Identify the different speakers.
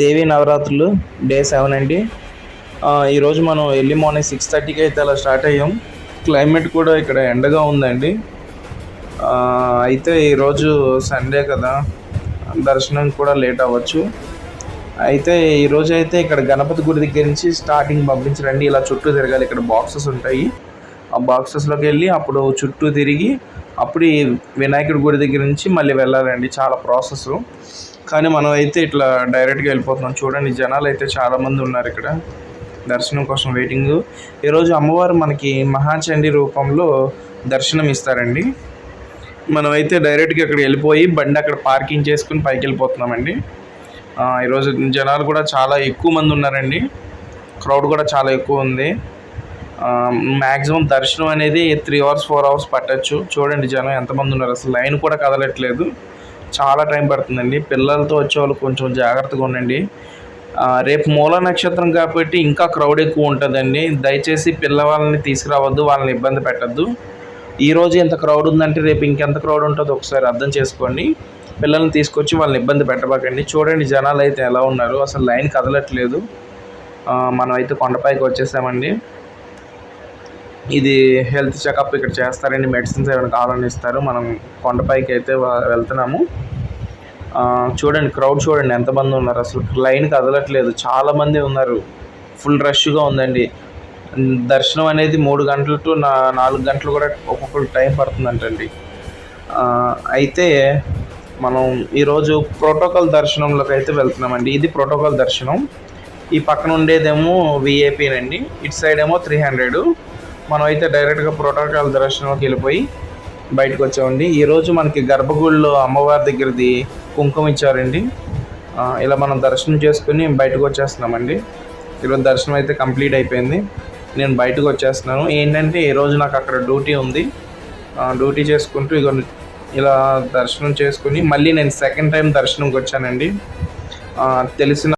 Speaker 1: దేవీ నవరాత్రులు డే 7 అండి. ఈరోజు మనం ఎర్లీ మార్నింగ్ 6:30కి అయితే అలా స్టార్ట్ అయ్యాం. క్లైమేట్ కూడా ఇక్కడ ఎండగా ఉందండి. అయితే ఈరోజు సండే కదా, దర్శనం కూడా లేట్ అవ్వచ్చు. అయితే ఈరోజు అయితే ఇక్కడ గణపతి గుడి దగ్గర నుంచి స్టార్టింగ్ పంపించరండి. ఇలా చుట్టూ తిరగాలి. ఇక్కడ బాక్సెస్ ఉంటాయి. ఆ బాక్సెస్లోకి వెళ్ళి అప్పుడు చుట్టూ తిరిగి అప్పుడు ఈ వినాయకుడి గుడి దగ్గర నుంచి మళ్ళీ వెళ్ళాలండి. చాలా ప్రాసెస్. కానీ మనం అయితే ఇట్లా డైరెక్ట్గా వెళ్ళిపోతున్నాం. చూడండి, జనాలు అయితే చాలామంది ఉన్నారు ఇక్కడ దర్శనం కోసం వెయిటింగ్. ఈరోజు అమ్మవారు మనకి మహాచండీ రూపంలో దర్శనం ఇస్తారండి. మనమైతే డైరెక్ట్గా అక్కడ వెళ్ళిపోయి బండి అక్కడ పార్కింగ్ చేసుకుని పైకి వెళ్ళిపోతున్నామండి. ఈరోజు జనాలు కూడా చాలా ఎక్కువ మంది ఉన్నారండి. క్రౌడ్ కూడా చాలా ఎక్కువ ఉంది. మ్యాక్సిమం దర్శనం అనేది 3 hours 4 hours పట్టచ్చు. చూడండి జనం ఎంతమంది ఉన్నారు. అసలు లైన్ కూడా కదలట్లేదు. చాలా టైం పడుతుందండి. పిల్లలతో వచ్చేవాళ్ళు కొంచెం జాగ్రత్తగా ఉండండి. రేపు మూల నక్షత్రం కాబట్టి ఇంకా క్రౌడ్ ఎక్కువ ఉంటుందండి. దయచేసి పిల్లవాళ్ళని తీసుకురావద్దు, వాళ్ళని ఇబ్బంది పెట్టద్దు. ఈరోజు ఎంత క్రౌడ్ ఉందంటే రేపు ఇంకెంత క్రౌడ్ ఉంటుందో ఒకసారి అర్థం చేసుకోండి. పిల్లల్ని తీసుకొచ్చి వాళ్ళని ఇబ్బంది పెట్టబాకండి. చూడండి జనాలు అయితే ఎలా ఉన్నారు. అసలు లైన్ కదలట్లేదు. మనం అయితే కొండపైకి వచ్చేసామండి. ఇది హెల్త్ చెకప్ ఇక్కడ చేస్తారండి. మెడిసిన్స్ ఏమైనా కావాలని ఇస్తారు. మనం కొండపైకి అయితే వెళ్తున్నాము. చూడండి క్రౌడ్ చూడండి ఎంతమంది ఉన్నారు. అసలు లైన్ కదలట్లేదు. చాలామంది ఉన్నారు. ఫుల్ రష్గా ఉందండి. దర్శనం అనేది 3 గంటలు టు 4 గంటలు కూడా ఒక్కొక్కరు టైం పడుతుందంటండి. అయితే మనం ఈరోజు ప్రోటోకాల్ దర్శనంలోకి అయితే వెళ్తున్నామండి. ఇది ప్రోటోకాల్ దర్శనం. ఈ పక్కన ఉండేదేమో విఐపీనండి. ఇటు సైడ్ ఏమో 300. మనం అయితే డైరెక్ట్గా ప్రోటోకాల్ దర్శనంలోకి వెళ్ళిపోయి బయటకు వచ్చామండి. ఈరోజు మనకి గర్భగుడిలో అమ్మవారి దగ్గరది కుంకుమ ఇచ్చారండి. ఇలా మనం దర్శనం చేసుకుని బయటకు వచ్చేస్తున్నామండి. ఈరోజు దర్శనం అయితే కంప్లీట్ అయిపోయింది. నేను బయటకు వచ్చేస్తున్నాను. ఏంటంటే ఈరోజు నాకు అక్కడ డ్యూటీ ఉంది. డ్యూటీ చేసుకుంటూ ఇలా దర్శనం చేసుకుని మళ్ళీ నేను సెకండ్ టైం దర్శనంకి వచ్చానండి. తెలిసిన